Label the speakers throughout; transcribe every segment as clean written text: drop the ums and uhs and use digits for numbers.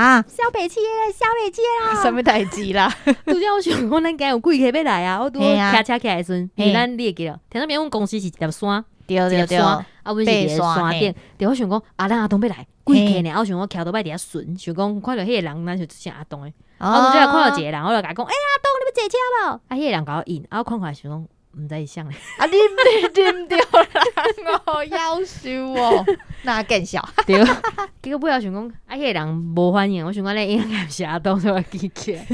Speaker 1: 哈，
Speaker 2: 小北七啦，
Speaker 1: 什么代志啦？
Speaker 2: 拄则我想讲，咱今有几客要来啊？我拄开车起来的时阵，因为咱你会记了，听到面阮公司是一粒山，
Speaker 1: 对
Speaker 2: 一粒山，啊，阮是伫个山顶。对，我想讲，咱阿东要来，几客呢？我想讲，徛倒摆伫遐顺，想讲看到迄个人，咱就像阿东诶。我就看到一个人，我就甲伊讲，阿东，你要坐车无？啊，迄个人甲我应，我看看想讲。毋知伊像咧，
Speaker 1: 啊！你啉着人哦，夭寿哦，那更小。
Speaker 2: 对，结果尾后想讲，迄个人无反应，我想讲咧应该是阿东在我记起来。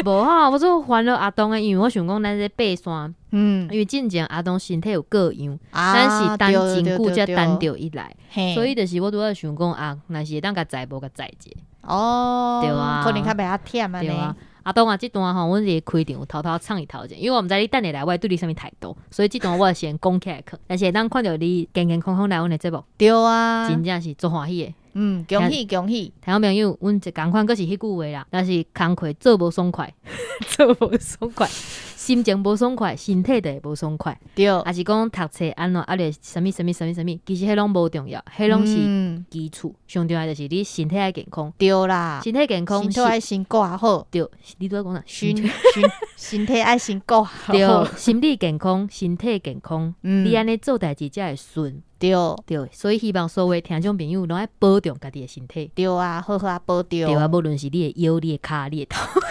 Speaker 2: 无哈，我做烦恼阿东诶，因为我想讲咱在爬山，因为之前阿东身体有各样，咱是等真久才等着伊来，所以就是我拄仔想讲啊，若是会当甲载无甲载者。
Speaker 1: 哦，
Speaker 2: 对啊，
Speaker 1: 可能较袂遐忝啊。
Speaker 2: 对啊。阿东啊，这段吼，阮是开场有偷偷唱一头者，因为我毋知你等下来，我对你啥物态度，所以这段我先讲起来去。但是当看到你健健康康来阮的节目，
Speaker 1: 对啊，
Speaker 2: 真正是足欢喜的。
Speaker 1: 恭喜恭喜！
Speaker 2: 听众朋友，阮一共款，佫是迄句话啦，但是工课做无爽快，做无爽快，心情无爽快，身体就会无爽快。
Speaker 1: 对，
Speaker 2: 还是讲读册安怎，啊，咧什么，其实迄拢无重要，迄拢是基础，上重要就是你身体爱健康。
Speaker 1: 对啦，
Speaker 2: 身体健康，
Speaker 1: 身体爱先顾好。
Speaker 2: 对，你拄仔讲啥？
Speaker 1: 身体爱先顾好。
Speaker 2: 对，心理健康，身体健康，你安尼做代志才会顺。
Speaker 1: 对，
Speaker 2: 所以希望所有听众朋友拢爱保重家己的身体。
Speaker 1: 对啊，好好保重。
Speaker 2: 对啊，无论是你的腰、你的骹、你的头，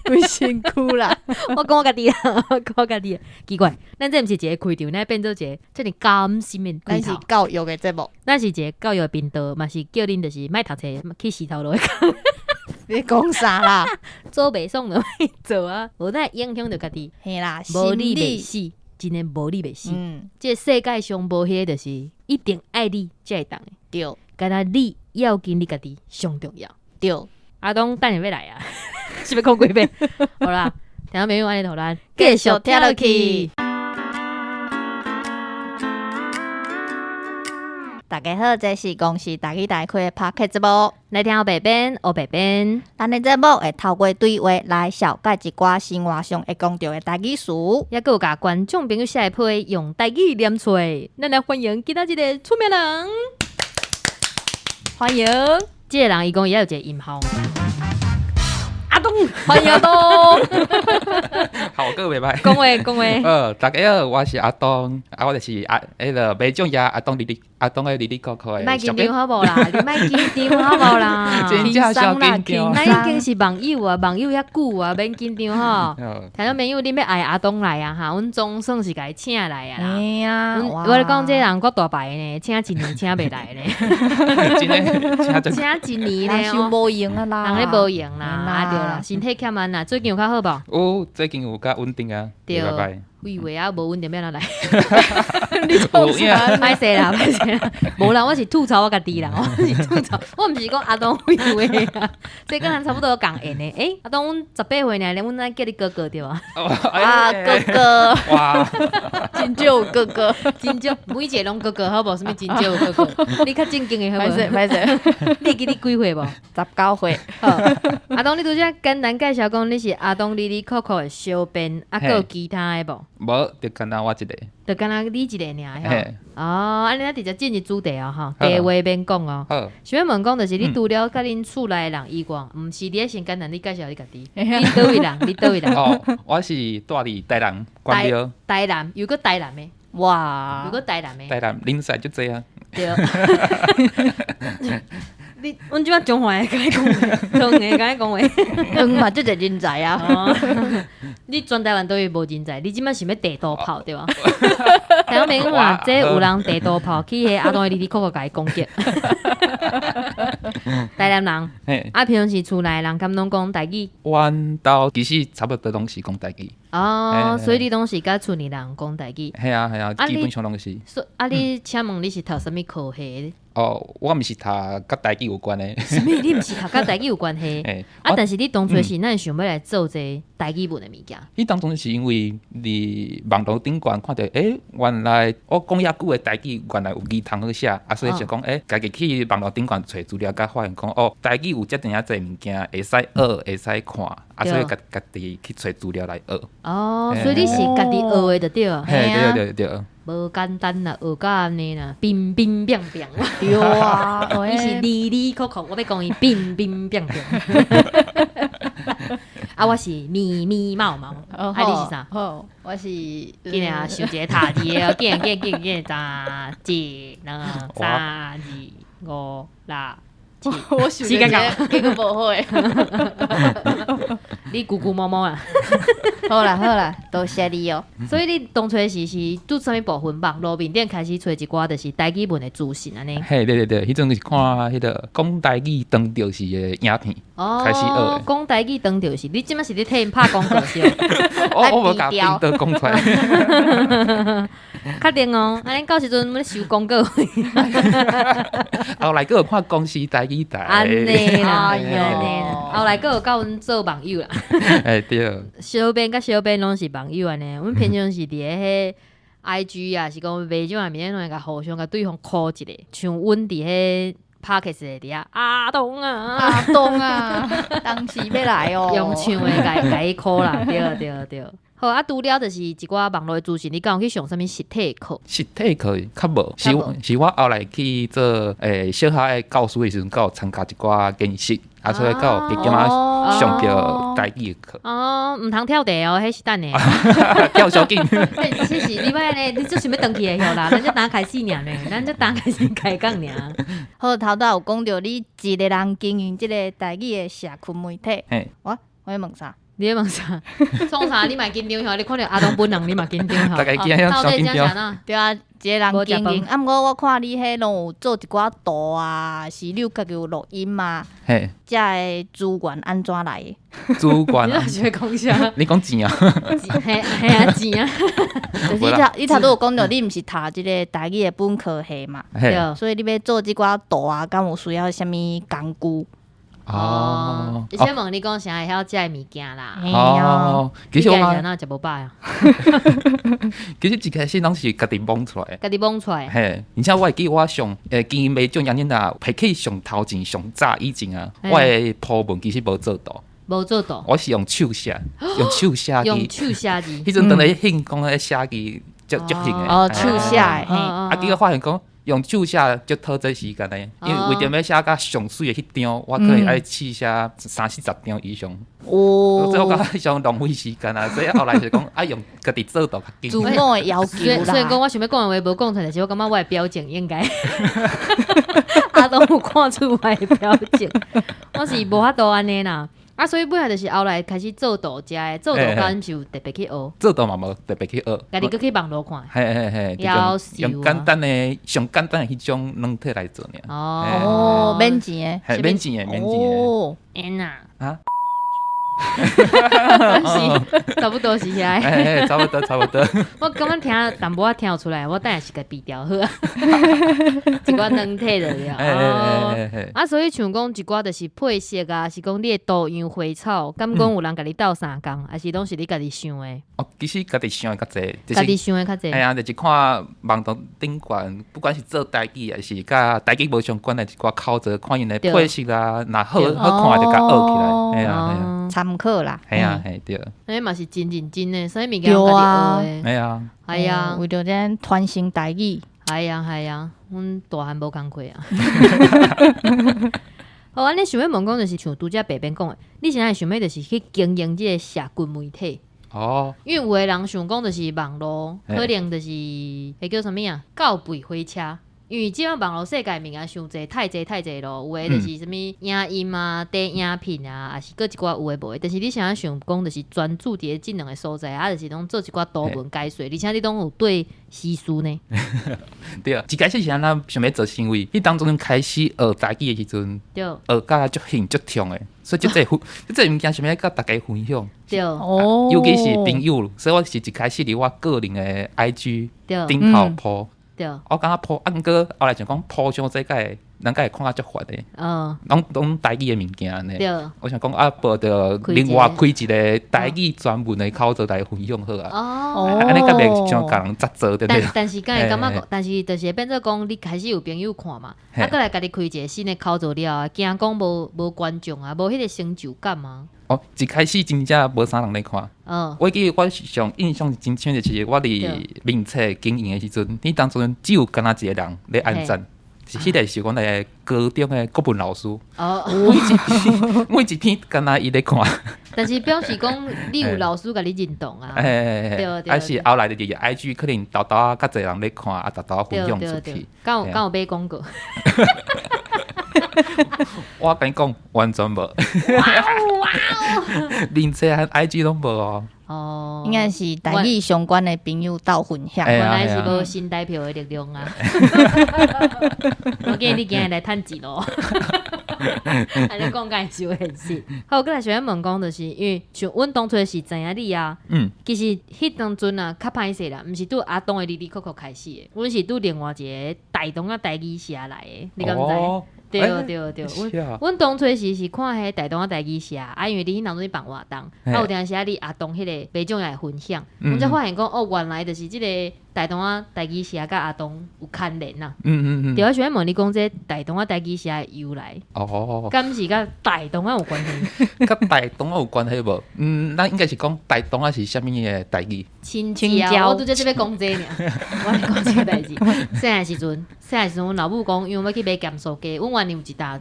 Speaker 1: 规身躯啦。
Speaker 2: 我讲我家己啦，我讲我家己。奇怪，咱这毋是一个开场，咱变做一个这么甘心的开头。
Speaker 1: 咱是教育的节目，
Speaker 2: 咱是一个教育的频道，嘛是叫恁就是莫读册去死头路的讲。
Speaker 1: 你讲啥啦？
Speaker 2: 做袂爽就莫做啊，无咱影响着家己。
Speaker 1: 嘿啦，
Speaker 2: 无你袂死。真的无你袂死，这世界上无迄个就是一定爱你才会当的。
Speaker 1: 对，
Speaker 2: 干那你要紧你家己上重要。
Speaker 1: 对，
Speaker 2: 阿东等下要来啊，是要讲几遍？好啦，听到朋友安尼，互咱继续听落去。
Speaker 1: 大家好，这是公司大起大开的 Podcast 节目，
Speaker 2: 来听白边，黑白边。
Speaker 1: 咱的节目会透过对话来小解一寡生活上会讲到的台语词，
Speaker 2: 也有甲观众朋友写批用台语念出来。咱来欢迎今仔日的出名人，欢迎这个人，伊讲伊也有一个音号。阿东，欢迎阿东。
Speaker 3: 好，各位拜。
Speaker 2: 讲话。
Speaker 3: 大家好，我是阿东，我就是迄个美种阿东阿东的哩哩扣扣的。
Speaker 2: 莫紧张好无啦？你莫紧张好无啦？
Speaker 3: 真正小紧张。
Speaker 2: 咱已经是网友啊，网友遐久啊，免紧张吼。听到朋友，你要爱阿东来啊哈？阮总算是甲伊请来啊啦。
Speaker 1: 哎呀，
Speaker 2: 我咧讲这人够大牌呢，请一年请袂来呢。
Speaker 3: 真的，
Speaker 2: 请一年呢，
Speaker 1: 人无用啊啦，
Speaker 2: 人咧无用啦，对啦，身体欠安啦，最近有较好无？
Speaker 3: 哦，最近有较稳定啊，
Speaker 2: 对。我以为啊，无稳定要哪来？
Speaker 1: 你做啥？
Speaker 2: 歹势啦，无啦，我是吐槽我家己啦，我是吐槽，我毋是讲阿东以为啦，这跟咱差不多共缘的。阿东阮18岁呢，阮咱叫你哥哥对吧？
Speaker 1: 啊，哥哥，
Speaker 3: 哇，
Speaker 1: 真少有哥哥，
Speaker 2: 真少，每一个拢哥哥，好无？什么真少有哥哥？你较正经的好无？
Speaker 1: 歹势，
Speaker 2: 你记你几岁无
Speaker 1: ？19岁。
Speaker 2: 阿东，你拄则简单介绍讲你是阿东哩哩扣扣的小编，啊，还有其他的无？
Speaker 3: 无，就干那我一个。
Speaker 2: 就干那你一个尔吼。哦，安尼咱直接进入主题哦吼，地话免讲哦。想要问讲，就是你除了甲恁厝内的人以外，毋是你先简单你介绍你家己。你倒位人？你倒位人？
Speaker 3: 哦，我是住伫台南关庙。
Speaker 2: 台南有个台南的。
Speaker 1: 哇，
Speaker 2: 有个台南的。
Speaker 3: 台南人才就这啊。
Speaker 2: 对。你，阮即摆中华的甲你讲话，中的甲你讲话，
Speaker 1: 嘛，这个人才啊！
Speaker 2: 你全台湾都有无人才，你即摆是要地图炮对吧？听明嘛，这有人地图炮去迄阿东的哩哩扣扣甲伊攻击。台南人，啊，平时厝内人敢拢讲台语？
Speaker 3: 阮兜其实差不多拢是讲台语。
Speaker 2: 哦，所以你拢是甲厝里人讲台语？
Speaker 3: 系啊，基本上拢是。
Speaker 2: 你请问你是读啥物科系？
Speaker 3: 哦，我毋是读甲台语有关的。
Speaker 2: 什么？你毋是读甲台语有关系？但是你当初是咱想要来做这台语文的物件。
Speaker 3: 伊当初是因为伫网络顶悬看到，原来我讲遐久的台语原来有字通好写，啊，所以就讲，家己去网络顶悬找资料，甲发现讲，哦，台语有遮尔啊侪物件会使学，会使看，啊，所以家己去找资料来学。
Speaker 2: 哦，所以你是家己学的就对。
Speaker 3: 嘿，对。
Speaker 2: 无简单啦，学到安尼啦，冰冰冰冰。
Speaker 1: 对啊，
Speaker 2: 伊是哩哩扣扣，我要讲伊冰冰冰冰。啊，我是咪咪毛毛，啊，你是啥？
Speaker 1: 好，我是
Speaker 2: 今啊，想一个塔字的，见，3、2、3、2、5、6、7。
Speaker 1: 我想
Speaker 2: 时间到，
Speaker 1: 这个无会。
Speaker 2: 你咕咕摸摸啊。
Speaker 1: 好啦，多谢你哦。
Speaker 2: 所以你当初是拄啥物部分网络面顶开始找一寡就是台语文的资讯安尼。
Speaker 3: 嘿，对，迄阵是看迄个讲台语当电视的影片，开始学的。
Speaker 2: 讲台语当电视，你即摆是咧替因拍广告是？
Speaker 3: 我无甲冰刀讲出来。
Speaker 2: 确定哦，安尼到时阵要收广告。
Speaker 3: 后来佫有看公司台语台。
Speaker 2: 安尼啦，
Speaker 1: 哎呦
Speaker 2: 后来佫有甲阮做网友啦。
Speaker 3: 哎对。
Speaker 2: 小编甲小编拢是网友安尼，阮平常是伫咧迄 IG 啊，是讲卖种啊面拢会甲互相甲对方 call 一下，像阮伫迄 Podcast 伫遐阿东啊，
Speaker 1: 阿东啊，当时要来哦。
Speaker 2: 用唱的甲伊 call 啦，对。好啊，除了就是一寡网络的资讯，你敢有去上啥物实体课？
Speaker 3: 实体课较无，是我后来去做小学的教师的时阵，有参加一寡见习，所以有毕业啊上着台语的课。
Speaker 2: 哦，毋通跳地哦，迄是等的。
Speaker 3: 跳小紧。
Speaker 2: 其实你摆呢，你就想要登去的晓啦，咱才刚开始尔呢，咱才刚开始开讲尔。
Speaker 1: 好，头拄有讲到你一个人经营即个台语的社群媒体，我要问啥？
Speaker 2: 你在问啥？创啥？你嘛紧张吼？你看到阿东本人，你嘛紧张吼？
Speaker 3: 大概惊到紧张。
Speaker 1: 对啊，一个人经营。啊，毋过我看你迄拢有做一寡图啊，是你有家己有录音嘛？
Speaker 3: 嘿，
Speaker 1: 遮的资源安怎来的？
Speaker 3: 资源啊？
Speaker 2: 你是要讲啥？
Speaker 3: 你讲钱啊？
Speaker 2: 嘿啊，钱啊！
Speaker 1: 就是你头拄有讲到，你毋是读即个台语的本科系嘛？
Speaker 2: 对。
Speaker 1: 所以你要做即寡图啊，敢有需要啥物工具？
Speaker 2: 哦，而且问你讲啥会晓食物件啦？
Speaker 3: 哦，其实我
Speaker 2: 哪食无饱啊？
Speaker 3: 其实一开始拢是家己摸出来，
Speaker 2: 家己摸出来。
Speaker 3: 嘿，而且我会记我上经营卖种样啊，提起上头前上早以前啊，我的铺文其实无做到。
Speaker 2: 无做到。
Speaker 3: 我是用手写，用手写字。
Speaker 2: 用手写字。
Speaker 3: 迄阵当咧兴讲咧写字足行的。
Speaker 1: 哦，手写的。
Speaker 3: 啊，结果发现讲。用手写足讨这时间的，因为为着要写甲上水的迄张，我可能爱试写30-40张以上。
Speaker 1: 哦，
Speaker 3: 最后感觉上浪费时间啊，所以后来就讲爱用家己做到较紧。
Speaker 1: 自我的要求啦。
Speaker 2: 虽然讲我想要讲的话无讲出来，但是我感觉我的表情应该阿东有看出我的表情，我是无法度安尼啦。啊，所以尾仔就是后来开始做图食的，做图敢就特别去学，
Speaker 3: 做图嘛无特别去学，
Speaker 2: 家己搁去网络看，
Speaker 3: 嘿，用简单的、上简单的迄种软体来做呢。
Speaker 1: 哦，免钱
Speaker 3: 的，免钱的。
Speaker 2: 哦，安娜
Speaker 3: 啊，
Speaker 2: 是差不多是遐。
Speaker 3: 差不多。
Speaker 2: 我感觉听淡薄仔听出来，我等下是个避掉好啊，一寡软体就了。啊，所以像讲一寡就是配色啊，是讲你的图样花草，敢讲有人甲你斗相共，还是拢是你家己想的？
Speaker 3: 哦，其实家己想的较济，
Speaker 2: 家己想的较济。
Speaker 3: 哎呀，就是看网络顶悬，不管是做台语还是甲台语无相关的一寡考察，看因的配色啊，若好看就甲学起来。哎呀，
Speaker 1: 参考啦。
Speaker 3: 哎呀，对。
Speaker 2: 那嘛是真认真的，所以物件拢家己学的。
Speaker 3: 哎呀，
Speaker 2: 哎呀，
Speaker 1: 为着咱传承台语。
Speaker 2: 哎呀，阮大汉无工课啊。好，安尼想要问讲，就是像拄则白边讲的，你现在想要就是去经营即个社群媒体。
Speaker 3: 哦，
Speaker 2: 因为有的人想讲就是网络，可能就是迄叫啥物啊，告背火车。因为即摆网络世界物件伤济，太济咯。有诶就是啥物影音啊、短影片啊，还是搁一寡有诶无诶。但是你现在想讲，就是专注伫即两个所在，啊，就是拢做一寡图文解说，而且你拢有对时事呢。
Speaker 3: 对啊，一开始是安那想要做行为，迄当中开始学台语诶时阵，
Speaker 2: 对，
Speaker 3: 学甲足兴足痛诶，所以即个物件想要甲大家分享。
Speaker 2: 对，
Speaker 1: 哦，
Speaker 3: 尤其是朋友，所以我是一开始伫我个人诶 IG 顶头鋪。我感觉鋪，啊，毋过后来想讲鋪上这个人会看足烦的，拢台语的物件呢。我想讲啊，报着另外开一个台语专门的考察来分享好啊。
Speaker 2: 哦，
Speaker 3: 安尼甲袂像甲人杂做对不对？
Speaker 2: 但是敢会感觉，但是就是会变做讲，你开始有朋友看嘛，啊，过来家己开一个新的考察了，惊讲无观众啊，无迄个成就感啊。
Speaker 3: 哦，一开始真正无啥人咧看。我记得我上印象真深就是我伫名册经营的时阵，你当中只有敢若一个人咧按赞。是迄个是阮个高中的国文老师，每一篇敢若伊咧看，
Speaker 2: 但是表示讲你有老师甲你认同啊，
Speaker 3: 对，是后来就是 IG 可能豆豆啊，较侪人咧看，啊豆豆分享出去，
Speaker 2: 敢有买广告？
Speaker 3: 我跟你讲，完全无，名册和 IG 拢无哦。
Speaker 1: 应该是台语相关的朋友斗分享，
Speaker 2: 原来是无新台票的力量啊！我建议你今日来趁钱咯。安尼讲敢是有现实。好，我来想问讲，就是因为像阮当初是知影你啊，其实迄当阵啊较歹势啦，毋是拄阿东的哩哩扣扣开始的，阮是拄另外一个台东啊台语社来的，你敢知？对，阮当初是看迄台东啊台语社，因为你迄当阵办活动，有当时你阿东迄个白种来分享，阮才发现讲哦，原来就是即个台东啊台语社甲阿东有牵连呐。对，我想问你讲，这台东啊台语社的由来，敢是甲台东啊有关系？
Speaker 3: 甲台东啊有关系无？咱应该是讲台东啊是啥物的台语？
Speaker 2: 青椒，我拄则要讲这尔，我讲这个代志。细汉时阵，阮老母讲，因为我去买咸酥鸡，阮原有一搭，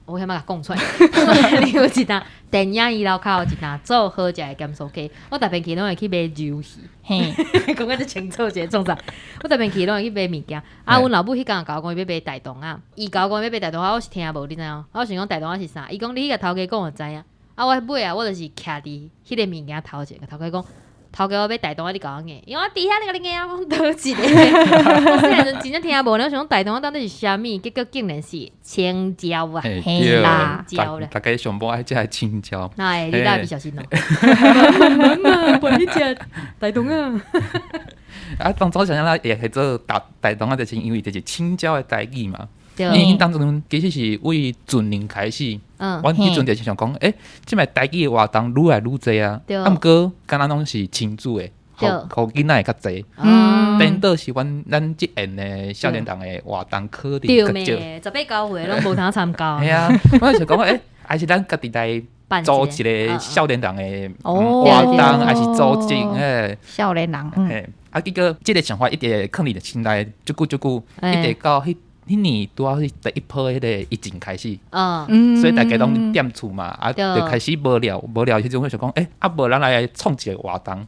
Speaker 2: 我遐甲讲出来，阮有一搭电影伊楼骹有一搭做好食的咸酥鸡，我逐遍去拢会去买鱿鱼，讲个就清楚一个创啥？我逐遍去拢会去买物件，啊，阮老母迄工甲我讲伊要买台东啊，伊甲我讲要买台东啊，我是听无，你知影？我想讲台东啊是啥？伊讲你迄个头家讲我知影，啊，我买啊，我就是徛伫迄个物件头前，甲头家讲。头家我要台东啊，你甲我硬，因为我伫遐你甲你硬，我讲倒一个。我细汉阵真正听无，我想讲台东啊到底是啥物？结果竟然是青椒啊，
Speaker 3: 嘿
Speaker 2: 辣椒啦。
Speaker 3: 大家上无爱食青椒。
Speaker 2: 哎，你大家小心哦。妈，不然你食台东啊。
Speaker 3: 啊，当初想想啦，也系做台东啊，就是因为就是青椒的台语嘛。因为当中其实是为准年开始，我迄阵就是想讲，即摆台语的活动愈来愈侪啊，啊，毋过敢若拢是亲子的，互囡仔会较侪。颠倒是咱即end的少年党的活动可能较少。
Speaker 2: 对18、9岁拢无通参加。
Speaker 3: 系啊，我就讲还是咱家己来组一个少年党的活动，还是组织
Speaker 1: 少年人。
Speaker 3: 啊，结果即个想法一直放伫心内，足久，一直到迄年拄好是第一波迄个疫情开始，所以大家拢踮厝嘛，啊，就开始无聊迄种，我想讲，无咱来创一个活动，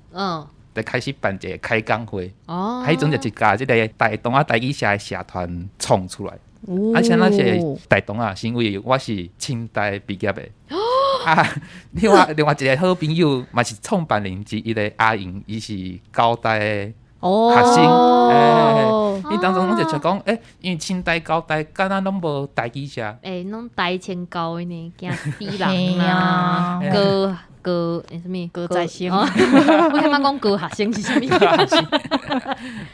Speaker 3: 就开始办一个开讲会，迄阵就是甲即个台东啊台语社的社团创出来，像那些台东啊，是因为我是清大毕业的，啊，另外一个好朋友嘛是创办人之一的阿英，伊是高大的。学生，伊当中我就想讲，因为清大、高大，敢若拢无台语社，
Speaker 2: 拢台清高的呢，惊死人啦，高什么？
Speaker 1: 高在生，
Speaker 2: 我感觉讲高学生是啥物？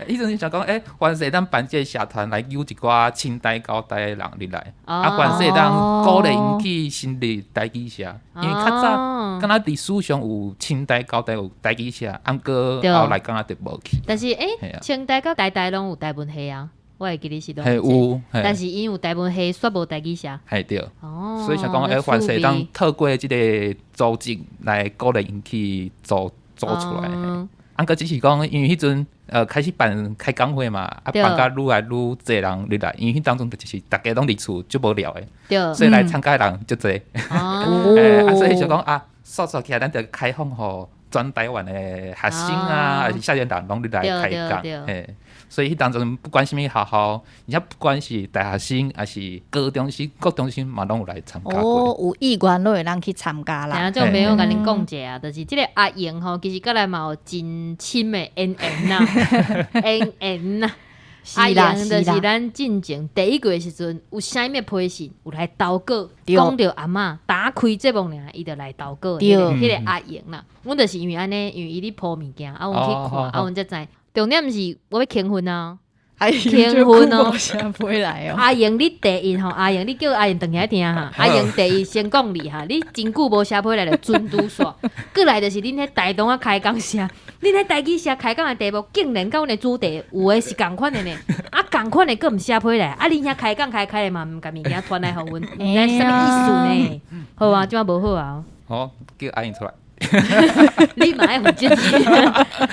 Speaker 3: 伊阵想讲，凡是咱办这社团来揪一寡清大、高大的人入来，凡是咱鼓励引起成立台语社，因为较早敢若历史上有清大、高大有台语社，毋过后来敢若就无去。
Speaker 2: 但是清大甲台拢有台文系啊。我会记得是拢
Speaker 3: 有，
Speaker 2: 但是因有台文系煞无台语社，
Speaker 3: 系对，所以想讲，凡是当透过即个组织来鼓励因去做出来。过只是讲，因为迄阵开始办开讲会嘛，办甲愈来愈侪人入来，因为迄当中就是大家拢伫厝就无聊诶，所以来参加的人就侪。所以想讲说起来，咱就开放互全台湾的学生啊，还是少年人拢入来开讲，所以迄当中不管什么学校，而且不管是大学生还是高中生、高中生嘛，拢有来参加过。
Speaker 1: 有意愿都会人去参加啦。
Speaker 2: 啊，种朋友甲恁讲者啊，就是即个阿英吼，其实甲咱嘛有真亲的缘呐，缘呐。阿英就是咱进前第一个时阵，有啥物批信，有来投稿，讲着阿嬷打开节目尔，伊就来投稿。迄个阿英啦，阮就是因为安尼，因为伊咧铺物件，阮去看，阮才知。重点是我要庆婚啊！庆婚哦，阿英你第一吼，阿英你叫阿英等下听哈。阿英第一先讲你哈，你真久无写批来就准拄煞。过来就是恁迄台东啊开讲社，恁迄台语社开讲的题目，竟然甲阮的主题有诶是共款的呢。共款的佫毋写批来，恁遐开讲开的嘛，毋甲物件传来互阮，啥物意思呢？好啊，即摆无好啊。
Speaker 3: 哦，叫阿英出来。
Speaker 2: 你嘛爱负责任，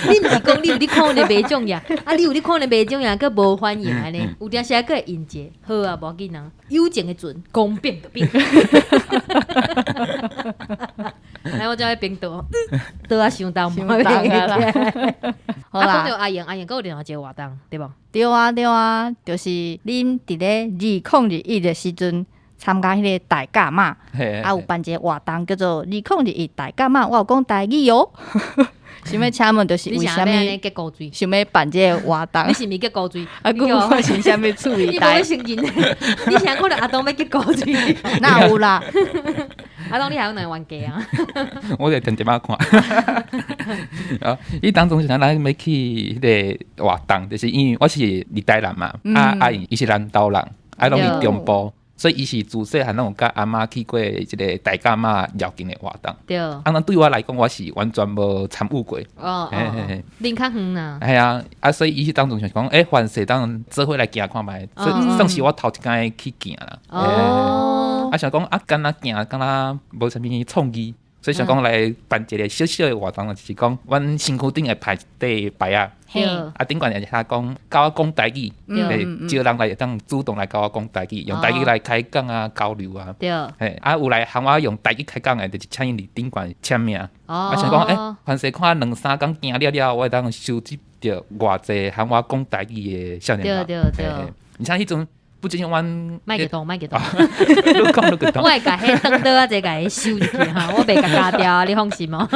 Speaker 2: 你毋是讲你有你看的袂种呀？啊，你有你看的袂种呀，佮无反应安尼，有当时佮会应节，好啊，无要紧啊，有情的阵，公变就变。来，我叫伊冰岛，倒啊伤重，
Speaker 1: 伤重啊啦。好
Speaker 2: 啊，讲
Speaker 1: 啦，
Speaker 2: 到阿英有另外一个活动，对无？
Speaker 1: 对啊，就是恁伫咧2021的时阵参加迄个大甲嘛，啊有办一个活动叫做2021大甲嘛，我有讲台语哦。想要请问就是
Speaker 2: 你
Speaker 1: 为什么
Speaker 2: 想要安尼结高水？
Speaker 1: 想要办这个活动
Speaker 2: 你？是毋是结高水？
Speaker 1: 啊，佮我是啥物处理
Speaker 2: 你
Speaker 1: 台
Speaker 2: 无？承认，你想可能阿东要结高水？
Speaker 1: 哪有啦？
Speaker 2: 阿东，你还有哪个玩家啊？
Speaker 3: 我就定点仔看。啊，伊当中是咱要去迄个活动，就是因为我是伫台南嘛，阿英伊是南投人，拢伫中部。所以伊是自细汉拢有甲阿嬷去过一个大甲妈绕境的活动。
Speaker 2: 对。
Speaker 3: 那对我来讲，我是完全无参与过。
Speaker 2: 哦，恁较远呐。
Speaker 3: 系啊，所以伊当中想讲，凡事当做伙来行看觅，所以算是我头一摆去行啦。
Speaker 2: 哦。
Speaker 3: 想讲敢若行，敢若无啥物创意。所以想讲来办一个小小的活动，就是讲，阮身躯顶会排一块牌啊，顶悬也是讲教我讲台语，招人来当主动来教我讲台语，用台语来开讲啊、交流啊。
Speaker 2: 对。
Speaker 3: 有来喊我用台语开讲的，就是请因伫顶悬签名。我想讲，凡是看2-3工行了，我会当收集到偌济喊我讲台语的少年人。
Speaker 2: 对。
Speaker 3: 你像迄阵。不仅阮
Speaker 2: 卖给动，
Speaker 3: 你讲你个动，
Speaker 2: 我会甲迄灯刀啊，再甲伊收入去哈，我袂甲加掉，你放心哦。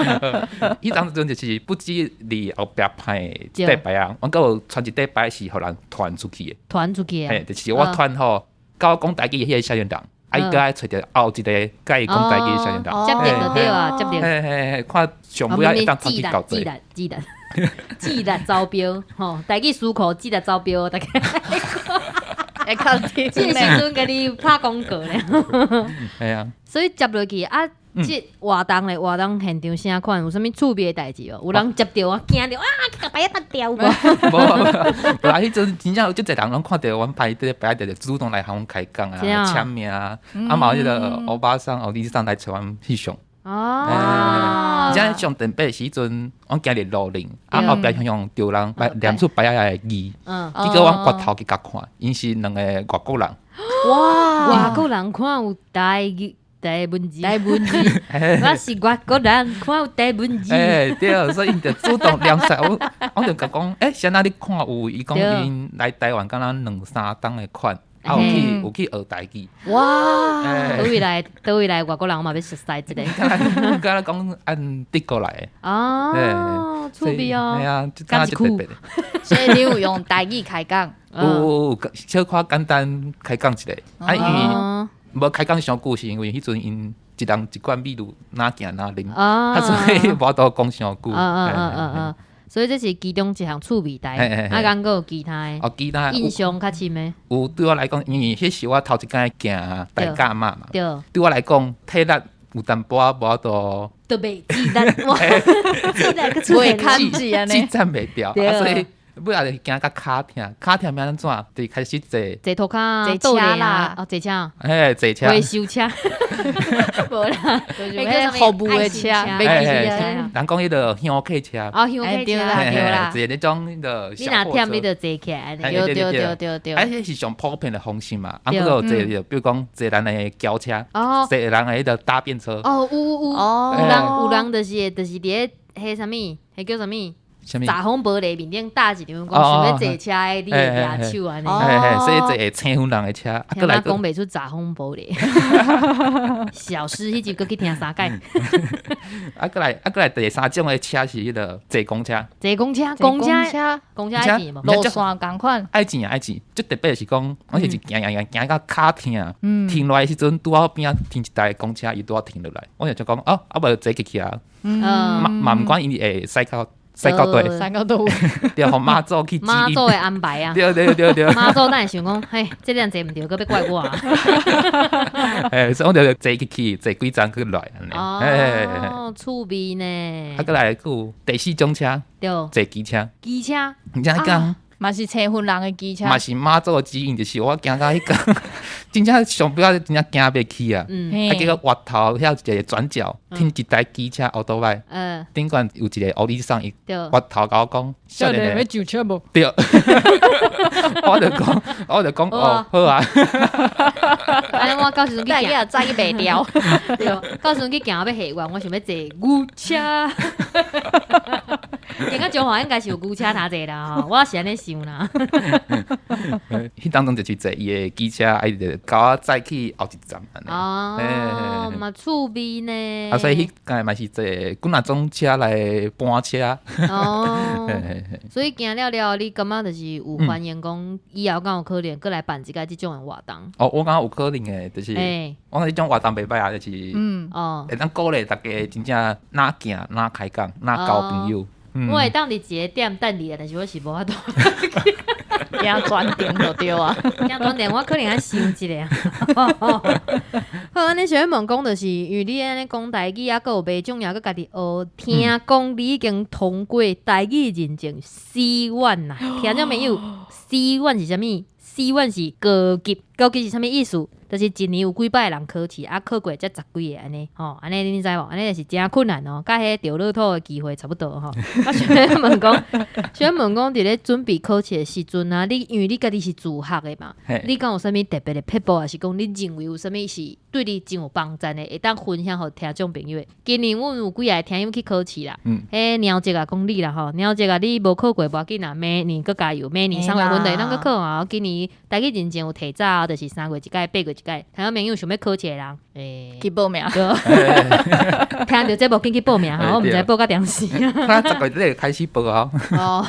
Speaker 3: 伊当阵就是不止伫后壁派一块牌啊，阮阁有传一块牌是互人传出去的。
Speaker 2: 传出去啊？
Speaker 3: 就是我传吼，教我讲台语迄个少年人，伊阁爱找着后一个甲伊讲台语的少年人。
Speaker 2: 接定就对啊，接定。
Speaker 3: 看上尾啊，一当传去到底。
Speaker 2: 记得招标吼，台语思考记得招标，大家。
Speaker 1: 会较甜。
Speaker 2: 这时阵甲你拍广告咧。
Speaker 3: 系啊。所
Speaker 2: 以接落去啊，即活动咧，活动现场啥款？有啥物趣味的代志哦？有人接到啊，惊着啊，甲牌仔打掉无？
Speaker 3: 无啦，迄阵真正有足侪人拢看到阮牌伫牌仔，就主动来向阮开讲啊、签名啊，嘛有迄个欧巴桑、欧弟桑来找阮翕相。而且上特别时阵，阮行伫路林，后壁向着人念出牌仔的字，结果阮回头去甲看，因是2个外国人。
Speaker 2: 哇！外国人看有台文字，我是外国人看有台文字。
Speaker 3: 对，所以因就主动联系我就甲讲，谁哪里看有？伊讲因来台湾，敢若2-3档的款。有去学台语。
Speaker 2: 哇！倒位来外国人，我嘛要熟悉一个。
Speaker 3: 敢若讲按德国来的。
Speaker 2: 哦，趣味哦。
Speaker 3: 系啊，敢就特别的。
Speaker 1: 所以你有用台语开讲？
Speaker 3: 有小可简单开讲一下。因为无开讲伤久，是因为迄阵因一人一罐米露哪行哪啉，所以无多讲伤久。
Speaker 2: 所以这是其中一项趣味台，敢阁有其他的？
Speaker 3: 其他
Speaker 2: 印象较深的。
Speaker 3: 有对我来讲，因为迄是我头一摆行大甲妈嘛。对我来讲，体力有淡薄无多。
Speaker 2: 都袂记得，记得个
Speaker 1: 会看记安尼，
Speaker 3: 记赞袂掉，所以。尾仔就惊甲骹疼要安怎？就开始坐
Speaker 2: 涂骹，
Speaker 1: 坐车啦，
Speaker 2: 坐车，
Speaker 3: 坐车，
Speaker 2: 维修车，无啦，
Speaker 1: 就是迄服务的车，
Speaker 3: 人讲迄个乡客车，
Speaker 2: 乡客车啦，
Speaker 3: 就是那种迄个
Speaker 2: 你若忝，你就坐起来，
Speaker 1: 对。
Speaker 3: 迄是上普遍的方式嘛，啊，不过坐，比如讲坐咱的轿车，坐人的迄个搭便车，
Speaker 2: 有人就是伫咧迄啥物，迄叫啥物？杂风玻璃面顶搭一张，讲想要坐车的，你会举手安尼。
Speaker 3: 所以坐青云人的车，
Speaker 2: 听我讲袂出杂风玻璃。小师迄集搁去听3届。
Speaker 3: 过来第3种的车是迄个坐公车。
Speaker 2: 公车爱钱无？
Speaker 1: 路线共款。
Speaker 3: 爱钱，最特别是讲，我是行到骹疼，停落来时阵，拄好边仔停一台公车，伊拄好停落来，我就讲无坐起啊，嘛毋管伊会驶到对，对，互妈祖去指引。
Speaker 2: 妈祖的安排啊。
Speaker 3: 对。
Speaker 2: 妈祖等下想讲，嘿，这辆坐毋对，搁要怪我啊。
Speaker 3: 所以我就坐去，坐几站去来
Speaker 2: 安尼。趣味呢。
Speaker 3: 过来有第4种车，坐机车。
Speaker 2: 机车。
Speaker 3: 你怎讲？
Speaker 1: 嘛是青云人的机车。
Speaker 3: 嘛是妈祖的指引，就是我行到迄个真正上不要真正惊袂起啊！结果滑头遐一个转角，停一台机车奥多摆，顶管有一个欧里桑伊滑头甲我讲，
Speaker 2: 少年要上车无？
Speaker 3: 对，我就讲哦，好啊。
Speaker 2: 安尼我到时阵去行，
Speaker 1: 再去卖掉。
Speaker 2: 对，到时阵去行要下弯，我想要坐牛车。应该中华应该是有牛车搭坐啦吼，我是安尼想啦。
Speaker 3: 迄当中就是坐伊的机车，伊就甲我载去后一站安尼。
Speaker 2: 哦，嘛趣味呢。
Speaker 3: 所以迄间嘛是坐几若种车来搬车。
Speaker 2: 哦，所以行了了，你感觉就是有欢迎讲以后敢有可能过来办一个即种的活动？
Speaker 3: 哦，我感觉有可能的，就是我迄种活动袂歹啊，就是会当鼓励大家真正哪行哪开讲哪交朋友。
Speaker 2: 我会当伫一个点等你，但是我是无法度。
Speaker 1: 惊转点就对啊，
Speaker 2: 惊转点我可能爱想一下。好，安尼想要问讲，就是因为你安尼讲台语啊，佮有袂种也佮家己学，听讲你已经通过台语认证C1啦。听众朋友，C1是啥物？C1是高级，高级是啥物意思？就是一年有几百个人考试，啊考过才10几个安尼，安尼你知无？安尼就是真困难哦，甲迄钓乐透的机会差不多吼。我想问讲，伫咧准备考试的时阵啊，你因为你家己是自学的嘛，你敢有啥物特别的撇步，还是讲你认为有啥物是对你真有帮助的，会当分享给听众朋友的？今年阮有几个听友去考试啦，鸟姐啊讲你啦吼，鸟姐啊你无考过无要紧啦，明年搁加油，明年3月份就会当搁考啊。今年台语认证有提早，就是3月1届、8月1届。听到朋友想要考试的人，
Speaker 1: 去报名。
Speaker 2: 听到这无紧去报名哈，我毋知报到点时。
Speaker 3: 他10月底开始报啊。
Speaker 2: 哦，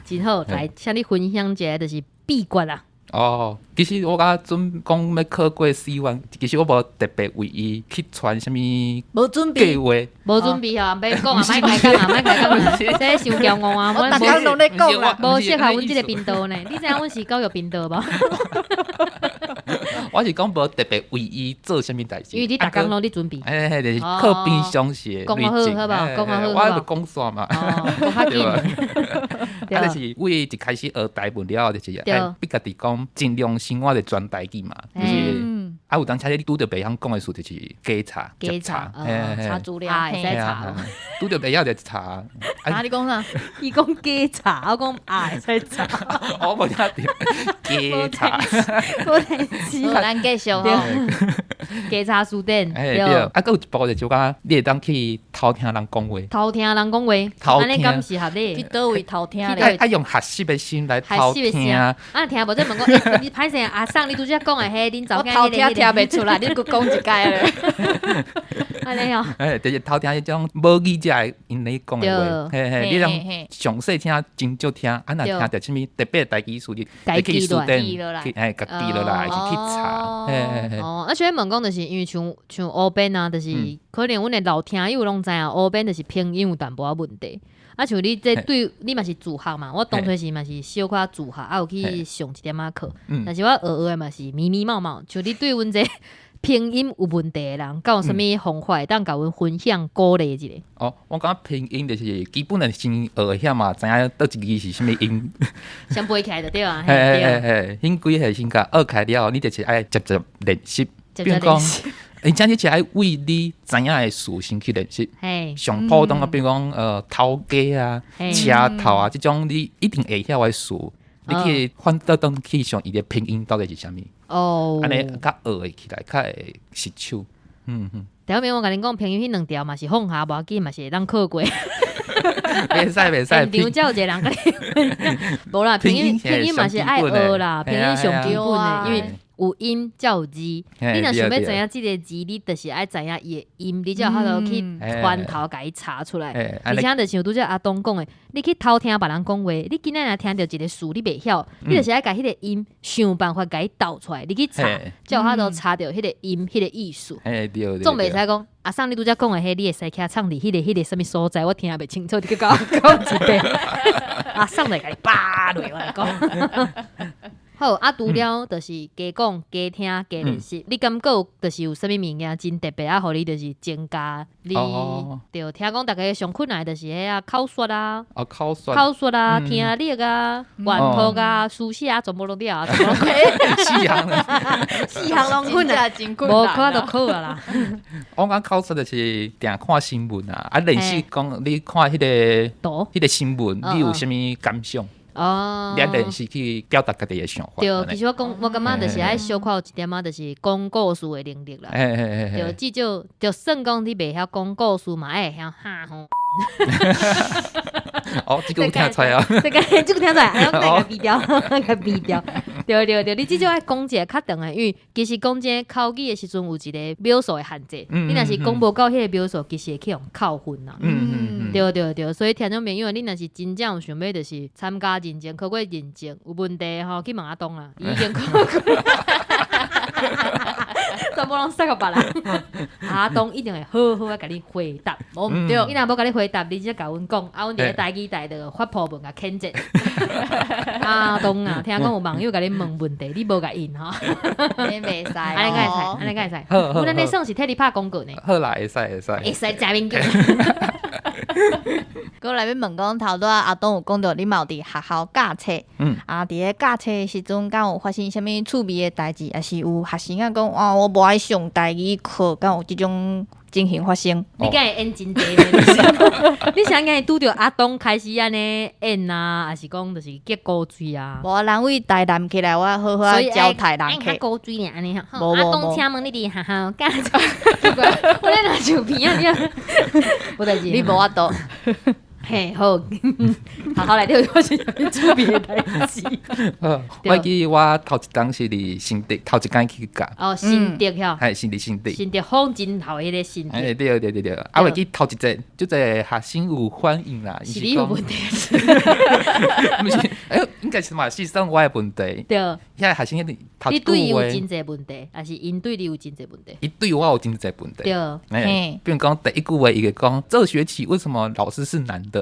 Speaker 2: 真好，来向你分享一下，就是秘诀啦。
Speaker 3: 哦，其实我甲准讲要考过C1，其实我无特别为伊去传什么计划，
Speaker 2: 无准备啊，别讲啊，莫开讲啊，莫开讲，这伤骄傲啊！
Speaker 1: 我逐工拢咧讲啊，
Speaker 2: 无适合阮即个频道呢。你知影阮是教育频道无？
Speaker 3: 我是讲无特别为伊做啥物代志，
Speaker 2: 因为你逐工拢咧准备。
Speaker 3: 就是靠边详细
Speaker 2: 讲好好不好？讲好好，
Speaker 3: 我讲煞嘛。
Speaker 2: 讲较紧。
Speaker 3: 就是为一开始学台文了，就是逼家己讲尽量生活的转台语嘛，就是有当时你拄着袂晓讲的事，就是加查，
Speaker 1: 查资料，
Speaker 2: 会使查。
Speaker 3: 拄着袂晓就查。
Speaker 1: 你讲啥？
Speaker 2: 伊讲加查，我讲会使查。
Speaker 3: 我无听到加查，
Speaker 1: 咱继续吼。
Speaker 2: 加查书店。
Speaker 3: 对，佮有一步就讲，你会当去偷听人讲话。
Speaker 2: 偷听人讲话，安尼敢适合你？
Speaker 1: 去倒位偷听？
Speaker 3: 爱用学习的心来偷听。
Speaker 2: 啊，听无？这问讲，你歹势阿送你拄则讲的迄，恁早
Speaker 1: 偷听袂出来，你佫讲一届咧。
Speaker 2: 安尼哦。
Speaker 3: 就是偷听迄种无语者因咧讲的话，你让详细听真少听，若听着啥物特别的台语词，你去书店，家己落来，是去查。
Speaker 2: 啊，想问讲，就是因为像乌边啊，就是可能阮的老听友拢知影，乌边就是拼音有淡薄仔问题。啊，像你这对你嘛是自学嘛，我当初是嘛是小可自学，有去上一点仔课，但是我学的嘛是迷迷茫茫。像你对阮这拼音有问题的人，敢有啥物方法当甲阮分享鼓励一下？
Speaker 3: 哦，我感觉拼音就是基本的先学晓嘛，知影倒一字是啥物音，
Speaker 2: 先背起来就对啊。
Speaker 3: 迄几下先甲学起了，你就是爱接练习，比如讲。真正你是爱为你知影的事先去练习，上普通比如讲头家啊、车头啊，这种你一定会晓的事，你可以反倒当去想伊的拼音到底是啥物。
Speaker 2: 哦，
Speaker 3: 安尼较学会起来，较会熟手。
Speaker 2: 第一面我甲恁讲，拼音迄2条嘛是放下无要紧，嘛是会当考过。
Speaker 3: 袂使。现场
Speaker 2: 才有一个人甲你，无啦，拼音嘛是爱学啦，拼音上基本的，因为。有音才有字，你若想要知影即个字，你就是爱知影伊的音，你才有法度去翻头甲伊查出来。而且就像拄则阿东讲的，你去偷听别人讲话，你今仔若听到一个词你袂晓，你就是爱甲迄个音想办法甲伊导出来，你去查，才有法度查到迄个音、迄个意思。总袂使讲阿送你拄则讲的迄，你会使起唱伫迄个啥物所在，我听袂清楚，你去讲一遍，阿送来甲伊扒落我来讲。好，啊，除了就是加讲、加听、加练习，你感觉就是有啥物物件真特别啊？互你就是增加你对，听讲大家上困难就是迄啊口说啊，口说啊，听力啊，阅读啊，书写啊，全部都了啊，全部都四项拢困难，无考就考啊啦。
Speaker 3: 我讲口说就是定看新闻啊，练习讲你看迄个新闻，你有啥物感想？你练习去表达家己的想法。
Speaker 2: 对，其实我感觉就是爱小可有一点仔，就是讲故事的能力啦。对，至少就算讲你袂晓讲故事嘛，会晓哈吼。
Speaker 3: 这个有听出来啊！
Speaker 2: 这个听出来，哎呦，那个低调，那个低调。对，你至少爱讲一个较长的，因为其实讲这口语的时阵有一个秒数的限制，你若是讲无到迄个秒数，其实会去用扣分啦。对，所以听众朋友，你若是真正有想要就是参加认证，考过认证，有问题吼，去问阿东啦，伊已经考过。全部拢塞给别人，阿东一定会好好甲你回答。无毋对，伊若无甲你回答，你则甲阮讲，阮伫咧台语台的发布文甲谴责。阿东啊，听讲有网友甲你问问题，你无甲应吼，
Speaker 1: 你袂使，
Speaker 2: 安尼会使，阮安尼算是替你拍广告呢。
Speaker 3: 好啦，会使，
Speaker 2: 食面叫。
Speaker 1: 过来要问讲头拄阿东有讲到你嘛有伫学校教册，伫咧教册的时阵，敢有发生啥物趣味的代志，还是有学生啊讲我无爱上台语课，敢有即种情形发生？
Speaker 2: 你敢会演真济呢？你想敢拄着阿东开始安尼演啊，还是讲就是结鼓嘴啊？
Speaker 1: 无人为台南起来，我好好教台南客。
Speaker 2: 鼓嘴尔安尼吼。阿东请问你伫学校教册？我咧拿相片啊，无代志，
Speaker 1: 你无法度。
Speaker 2: 嘿，好，好来，你有发生啥物趣味的代志？
Speaker 3: 我记我头一当是伫新竹，头一间去教。
Speaker 2: 新竹遐。
Speaker 3: 系新竹。
Speaker 2: 新竹风景头迄个新竹。
Speaker 3: 对。啊，我记头一节就在学生有反应啦。
Speaker 2: 是你有问题？
Speaker 3: 不是，应该是嘛，是算我的问题。
Speaker 2: 对。
Speaker 3: 遐学生头
Speaker 2: 你对伊有真济问题，还是因对你有真济问题？
Speaker 3: 伊对我有真济问题。
Speaker 2: 对。
Speaker 3: 比如讲第一句话，伊个讲这学期为什么老师是男的？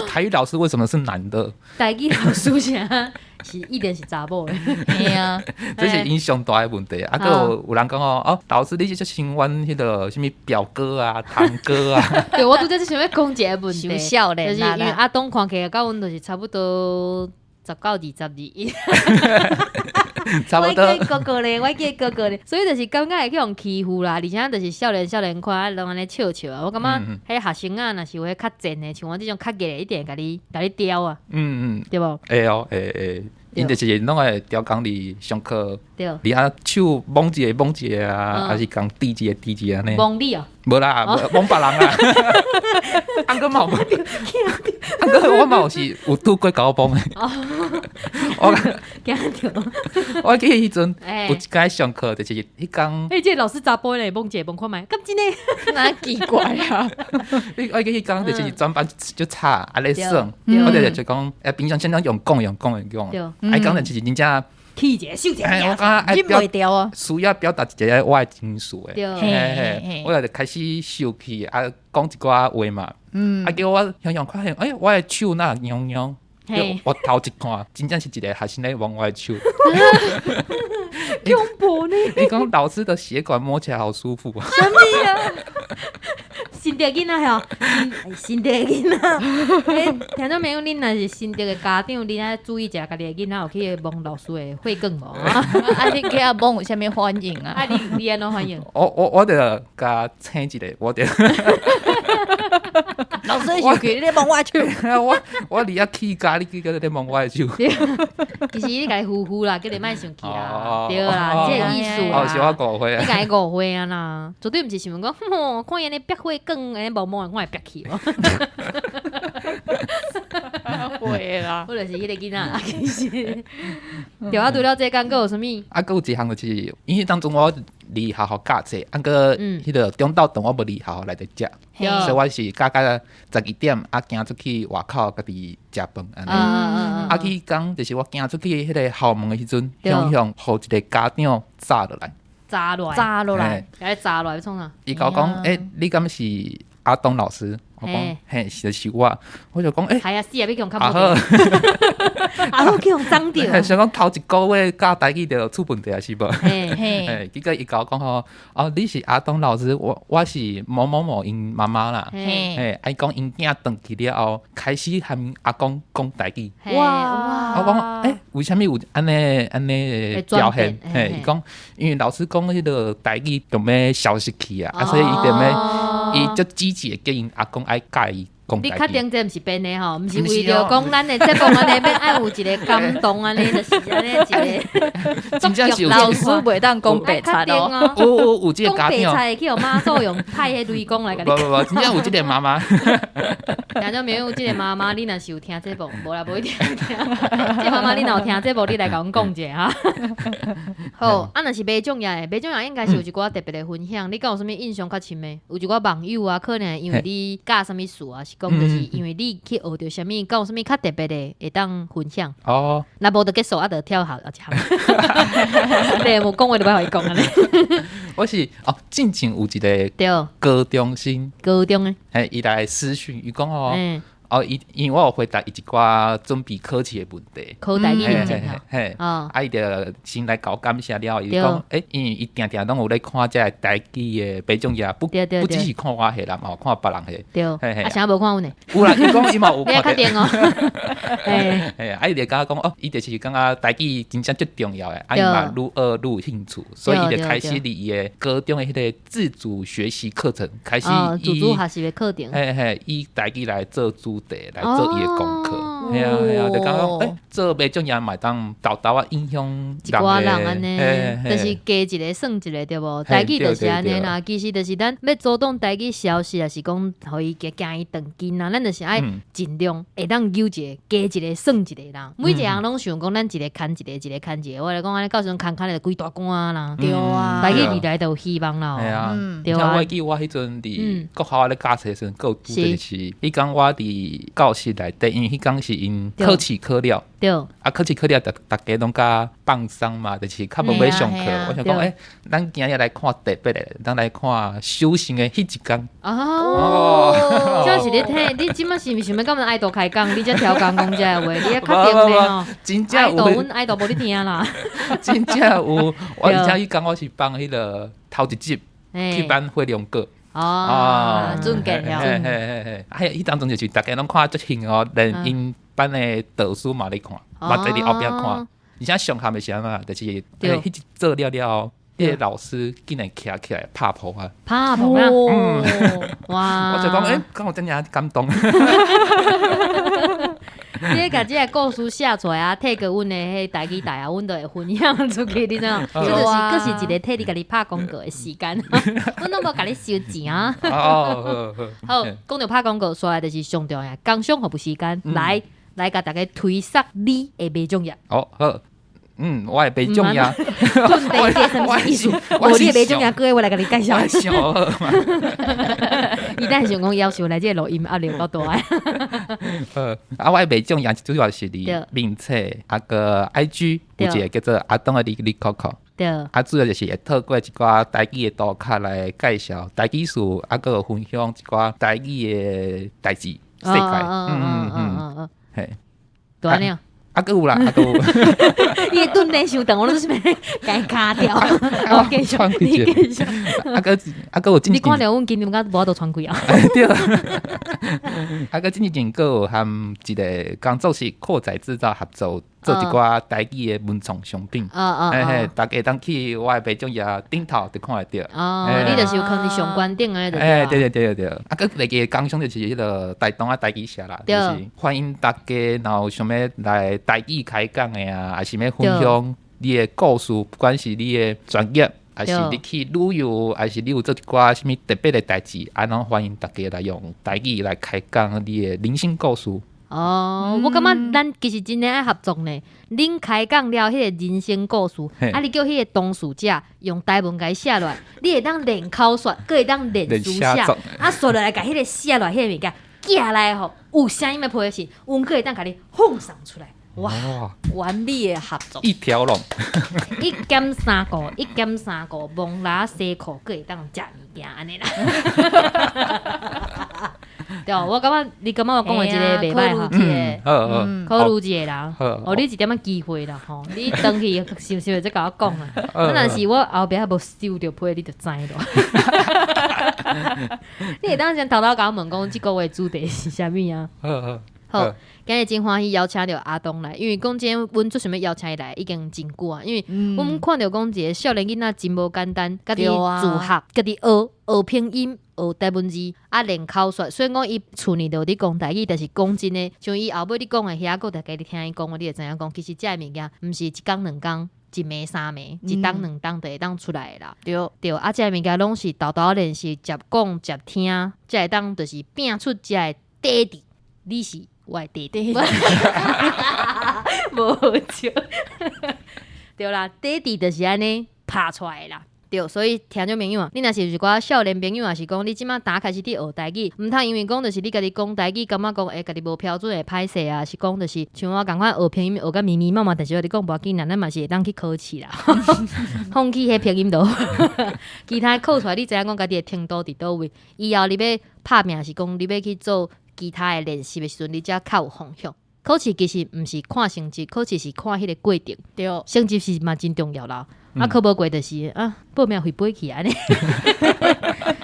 Speaker 3: 台语老师为什么是男的？
Speaker 2: 台语老师是一定是查某的，
Speaker 1: 嘿啊，
Speaker 3: 这是影响大的问题。啊，有人讲老师你是像阮迄个什么表哥啊、堂哥啊。
Speaker 2: 对，我拄则是想要讲一个问题，
Speaker 1: 羞笑咧，
Speaker 2: 就是因为阿东看起来甲阮就是差不多19、22。
Speaker 3: 差不多。
Speaker 2: 我记哥哥咧，所以就是感觉会去用欺负啦，而且就是少年看，拢安尼笑啊。我感觉迄学生啊，若是有迄较贱的，像我这种较热的，一定会甲你刁啊。对无？
Speaker 3: 会。因就是拢会调讲你上课，
Speaker 2: 对，
Speaker 3: 你遐手摸一个啊，还是讲滴一个安尼。
Speaker 2: 摸你啊？
Speaker 3: 无啦，摸别人啊。安哥嘛，安哥我嘛是有拄过甲我摸的。我记迄阵有一间上课，就是迄间。
Speaker 2: 这老师查甫咧摸一个摸看觅，咁真诶，
Speaker 1: 哪奇怪啊！
Speaker 3: 我记迄间就是专班就差啊咧算，我就讲平常先用讲。爱讲的就是真正
Speaker 2: 气者秀者，
Speaker 3: 我感觉
Speaker 1: 忍袂掉啊，
Speaker 3: 需要表达一个我的情绪
Speaker 2: 诶。
Speaker 3: 我就开始生气啊，讲一寡话嘛。啊，叫我想看现，我的手哪痒痒。我头一看，真正是一个学生咧摸我的手。
Speaker 2: 恐怖呢！
Speaker 3: 你讲老师的血管摸起来好舒服啊！
Speaker 2: 什么啊？新竹囡仔吼，新竹囡仔，听众朋友，恁若是新竹的家长，恁爱注意一下家己的囡仔有去摸老师的血管无？
Speaker 1: 啊，你去遐摸有啥物反应啊？
Speaker 2: 啊，你安怎反应？
Speaker 3: 我着甲请一个，我着。
Speaker 1: 老师生气，你咧摸我手。
Speaker 3: 我离遐气咖，你叫咧摸我手。
Speaker 2: 其实你家呼呼啦，叫你莫生气啦，对啦，这个意思啦。
Speaker 3: 是我误会啊。
Speaker 2: 你家误会啊啦，绝对毋是想讲，看伊安尼憋血管，安尼摸摸，我会憋气哦。
Speaker 1: 会啦，
Speaker 2: 我就是迄个囡仔，其实。对啊，除了这间，佫有啥物？
Speaker 3: 啊，佫有一项就是，因为当中我离学校教册，佫迄个中昼顿我无离学校来得食，所以我是教12点，行出去外口家己食饭安尼。去讲就是我行出去迄个校门的时阵，向互一个家长炸落来，甲你炸落来要创啥？伊甲我讲，你敢是阿东老师？我讲嘿，就是我就讲
Speaker 2: 系啊，死啊，要用较
Speaker 3: 好，
Speaker 2: 啊好去用脏掉，
Speaker 3: 想讲头一个月教台语就出问题啊，是无？
Speaker 1: 嘿，
Speaker 3: 结果伊甲我讲吼，你是阿东老师，我是某某某因妈妈啦。
Speaker 1: 嘿，
Speaker 3: 伊讲因囝转去了后，开始和阿公讲台语。
Speaker 2: 哇！
Speaker 3: 我讲为什么有安尼表现？伊讲因为老师讲迄个台语就要消失去啊，所以伊就要伊就积极叫因阿公爱教伊。
Speaker 2: 你确定这毋是编的吼？毋是为着讲咱的节目安尼，要爱有一个感动安尼，就是安尼一个。
Speaker 3: 真正是
Speaker 1: 老师袂当讲白菜咯。
Speaker 3: 有这个家庭
Speaker 2: 讲白菜去互妈祖用派迄雷公来甲你。
Speaker 3: 无，真正有这个妈妈。
Speaker 2: 听种没有这个妈妈，你若是有听节目，无啦，无一定听。这妈妈你若有听节目，你来甲阮讲者哈。好，若是袂重要的，袂重要应该是有一寡特别的分享。你敢有啥物印象较深的？有一寡网友啊，可能因为你教啥物事啊，是讲就是因为你去学着啥物，敢有啥物较特别的会当分享。
Speaker 3: 哦，
Speaker 2: 若无就结束，就跳下一项。对，无讲话就要伊讲安尼。
Speaker 3: 我是进前有一个高中生，
Speaker 2: 高中的，
Speaker 3: 伊来私讯，伊讲因为我有回答伊一寡准备考试的问题，
Speaker 2: 考台语认真
Speaker 3: 伊就先来搞感谢了，伊讲因为伊定定拢有咧看这台语的白种也不只是看我迄人哦，看别人迄。
Speaker 2: 对，啥无看阮呢？
Speaker 3: 有啦，伊讲伊嘛有看。
Speaker 2: 你确定哦？
Speaker 3: 伊就甲我讲伊就是感觉台语真正最重要的，伊嘛愈学愈有兴趣，所以伊就开始伊的高中的迄个自主学习课程，开始
Speaker 2: 自主学习的课程，
Speaker 3: 以台语来做主。来做伊的功课，系啊，就感觉做白种也嘛当豆豆啊影响
Speaker 2: 一寡人安尼，就是加一个算一个对无？台语就是安尼啦，其实就是咱要主动台语消息，也是讲互伊加伊长进啊，咱就是爱尽量会当有一个加一个算一个啦。每一个人拢想讲咱一个牵一个，一个牵一个。我来讲安尼，到时阵牵就几大官啦，
Speaker 1: 对啊，
Speaker 2: 台语未来都有希望啦。
Speaker 3: 系啊，
Speaker 2: 对啊。
Speaker 3: 我记我迄阵伫国校咧教册时阵，有拄着是，伊讲我伫教室内底，因为迄讲是因考试考了，
Speaker 2: 对，
Speaker 3: 考试考了，大家拢甲放松嘛，就是较无要上课。我想讲，咱今日来看特别的，咱来看修行的迄一天。
Speaker 2: 这是你听，你即马是毋是想要甲阮爱豆开讲？你才调讲讲这话，你也确定咧吼？
Speaker 3: 真正有，
Speaker 2: 阮爱豆无你听啦。
Speaker 3: 真正有，我而且伊讲我是放迄个头一集去班会两个。
Speaker 2: 准给了。
Speaker 3: 迄当中就是大家拢看足兴哦，连因班的导师嘛咧看，嘛在伫后壁看。而且上课的时候嘛，就是迄做了了，迄个老师竟然徛起来拍谱啊！
Speaker 2: 拍谱啊！哇！
Speaker 3: 我就讲，敢有真正感动。
Speaker 2: 你甲即个故事写出来啊，摕个阮的迄台语台啊，阮都会分享出去，你知影？这就是佫是一个替你家己拍广告的时间，阮拢无甲你收钱啊。好，讲到拍广告，说来就是上重要，工商服务时间，来甲大家推荐你的美种药。
Speaker 3: 好。我会白种呀。
Speaker 2: 准备一个什么意思？我你白种呀，各位我来甲你介绍一下。伊但想讲要求来这个录音压力够大
Speaker 3: 我的白种呀，主要是伫名册个 IG 有一个叫做阿东的哩 Coco。对。主要就是会透过一寡台语的图卡来介绍台语事，个分享一寡台语的代志世界。
Speaker 2: 嘿。多安尼啊？
Speaker 3: 个有啦，个有。
Speaker 2: 伊顿内伤长，我都是要甲伊卡掉。我继续，你继续。
Speaker 3: 个有真。
Speaker 2: 你看了阮今年甲无都穿几啊？
Speaker 3: 对。个真正个有和一个工作室扩展制造合作，做一寡台语的文创商品。大家当去我的白种也顶头就看得到。
Speaker 2: 你就是有可能上关顶的。
Speaker 3: 对。个另一个工商就是迄个台东台语社啦，就是欢迎大家然后想要来台语开讲的啊，还是要分享你的故事，不管是你的专业，还是你去旅游，还是你有做一寡什么特别的代志，拢欢迎大家来用台语来开讲你的人生故事。
Speaker 2: 我感觉咱其实真正爱合作呢。恁开讲了迄个人生故事，你叫迄个当事者用台文甲伊写落来，你会当练口说，佮会当练书写，说落来甲迄个写落迄个物件寄来吼，有声音的批示，阮佮会当甲你放送出来。哇，完美的合作，
Speaker 3: 一条龙。
Speaker 2: 一减三个，蒙拉西裤，佮会当食物件安尼啦。对，我感觉你感觉我讲的这个袂歹哈，考虑一下啦。你一点仔机会啦吼，你回去想想再甲我讲啦。若是我后壁无收着批，你就知咯。你会当先偷偷甲我问讲，即个月主题是啥物啊？好，今日真欢喜邀请到阿东来，因为讲今日阮做想要邀请伊来已经真久啊，因为我们看到讲一个少年囡仔真无简单，家己自学，家己学拼音。学台文字练口说，所以讲伊厝里就伫讲台语，但是讲真诶，像伊后尾你讲诶遐个，大家你听伊讲，你就知影讲，其实这物件毋是一工两工、一暝三暝、一档两档就会当出来啦。对，这物件拢是豆豆练习、接讲、接听，才会当就是变出这个爹地，你是我诶爹地，无错，对啦，爹地就是安尼拍出来啦。对，所以听众朋友啊，你若是一寡少年朋友，也是讲你即马打开始伫学台语，毋通因为讲就是你家己讲台语，感觉讲家己无标准会歹势啊，是讲就是像我共款学拼音学甲密密麻麻，但是我你讲无要紧啦，咱嘛是会当去考试啦，放弃迄拼音度，其他考出来你知影讲家己的程度伫倒位，以后你要拍拼是讲你要去做其他的练习的时阵，你才较有方向。考试其实毋是看成绩，考试是看迄个过程，对，成绩是嘛真重要啦。考无过就是报名费飞去安尼，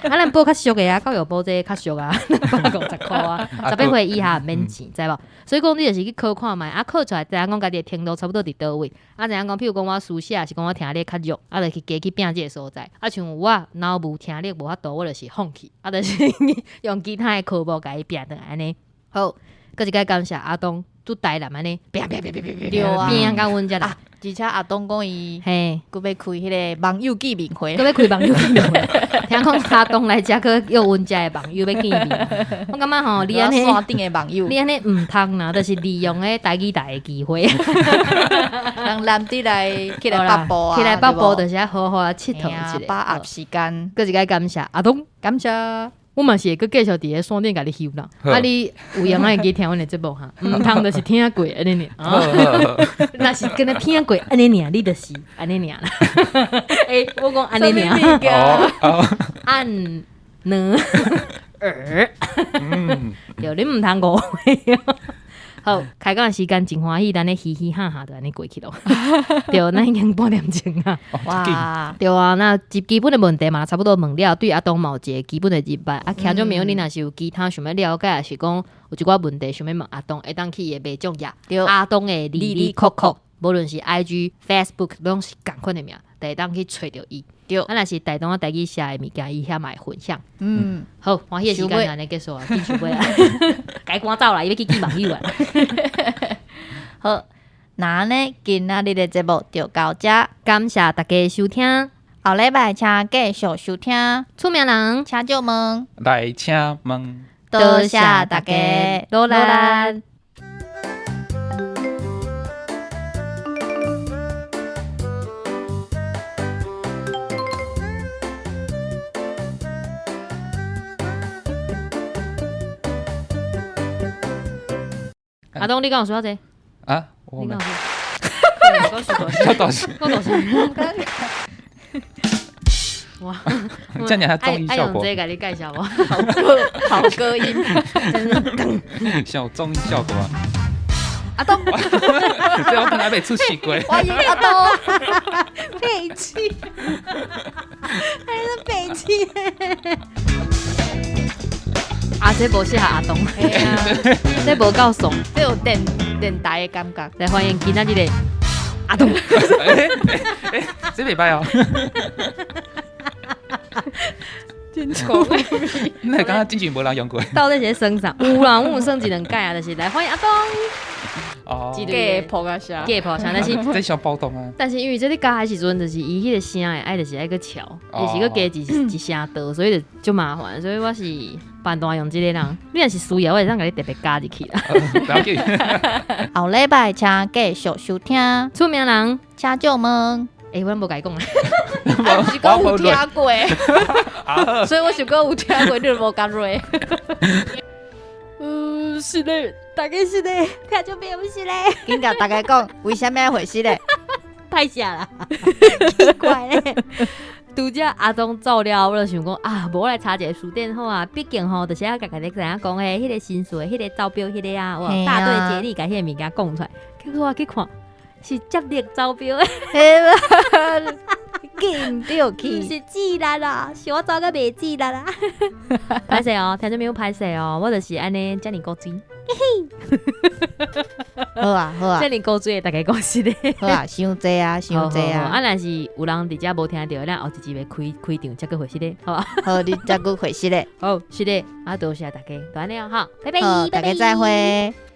Speaker 2: 咱报较俗的教育部这较俗啊，150块啊，18岁以下免钱，知无？所以讲你就是去考看卖，考出来知影讲家己的程度差不多伫倒位，知影讲，譬如讲我书写是讲我听力较弱，就去加去拼这个所在，像我脑无听力无法度，我就是放弃，就是用其他的科目甲伊拼的安尼。好，搁一个感谢阿东。拄台南安尼，拼甲阮遮啦。
Speaker 1: 而且阿东讲伊，佮要开迄个网友见面会，
Speaker 2: 佮要开网友见面会。听讲阿东来遮，佮约阮遮的网友要见面。我感觉吼，你安尼
Speaker 1: 山顶的网友，
Speaker 2: 你安尼毋通啦，就是利用诶台语台的机会，
Speaker 1: 让男的来起来北部啊，
Speaker 2: 起来北部就是好好佚佗一下，
Speaker 1: 把握时间。
Speaker 2: 佮一个感谢阿东，
Speaker 1: 感谢。
Speaker 2: 我嘛是会继续伫咧山顶甲你翕啦，你有闲仔会记听阮的节目哈，毋通就是听过安尼尔，若是跟他听过安尼尔，你就是安尼尔啦。我讲安尼尔，按呢对，你毋通误会。好，开讲时间真欢喜，咱咧嘻嘻哈哈就安尼过去咯。对，咱已经半点钟啊。哇，对啊，那基本的问题嘛，差不多问了。对阿东嘛有一个基本的入摆。听众朋友，你若是有其他想要了解，还是讲有一寡问题想要问阿东，会当去伊的卖种页。阿东的哩哩扣扣，无论是 IG、Facebook 拢是共款的名，就会当去找着伊。对，若是台东啊台语写的物件，伊遐嘛会分享。好，欢喜的时间安尼结束啊，继续买啊，该赶走啦，伊要去见网友啊。
Speaker 1: 好，那呢今仔日的节目就到这，
Speaker 2: 感谢大家收听，
Speaker 1: 后礼拜请继续收听。
Speaker 2: 出名人
Speaker 1: 请就问，
Speaker 3: 来请问，
Speaker 1: 多谢大家，
Speaker 2: 罗兰。阿东，你跟我说者
Speaker 3: 啊？我们
Speaker 2: 我多少？哇！
Speaker 3: 这样还综艺效果？
Speaker 2: 直接给你介绍我，
Speaker 1: 好歌音，
Speaker 3: 像综艺效果啊！
Speaker 1: 阿东，
Speaker 3: 这我可能被出奇怪。
Speaker 1: 欢迎阿东，
Speaker 2: 北七，还是北七。这无适合阿东，这无够爽，
Speaker 1: 这有电台的感觉。
Speaker 2: 来欢迎今仔日的阿东。
Speaker 3: 这袂歹哦。
Speaker 2: 真丑。
Speaker 3: 那刚刚进去无人用过。
Speaker 2: 到底是升啥？有啦，我有升一两届啊，就是来欢迎阿东。
Speaker 1: 哦，给破个下，
Speaker 2: 给破下，但是
Speaker 3: 这小暴动啊！
Speaker 2: 但是因为这里加的时阵，就是伊迄个声的爱就是爱个桥，就是个加一声道，所以就麻烦，所以我是办大用这个人。你若是需要，我会让你特别加入去啦。
Speaker 1: 后礼拜请继续收听
Speaker 2: 出名人
Speaker 1: 请就问。
Speaker 2: 我无甲讲啦，
Speaker 1: 我是讲有听过，所以我想讲有听过，你就无甲瑞。
Speaker 2: 是嘞，大概是嘞，听众朋友是嘞，
Speaker 1: 紧甲大家讲，为什么要回事嘞？
Speaker 2: 太假了，奇怪嘞。拄则阿东走了，我就想讲啊，无我来查一个书店好啊，毕竟吼，就是啊，甲你知影讲诶，迄个新书诶，迄个招标迄个啊，哇，大队接力，甲迄个物件讲出来，结果我去看是接力招标诶，
Speaker 1: 紧着去，
Speaker 2: 是自然啦，是我早个袂自然啦，歹势哦，听众朋友歹势哦，我就是安尼遮尔古锥。
Speaker 1: 好啊好啊，
Speaker 2: 这里古锥的大概讲是咧，
Speaker 1: 好啊，伤济啊伤济啊，
Speaker 2: 啊，若是有人伫遮无听到，咱后一集要开场，才去回息咧，好吧？
Speaker 1: 好，你再去回息咧，
Speaker 2: 好，是咧，啊，多谢大家，就安尼哦，好，拜拜，
Speaker 1: 好，大家再会。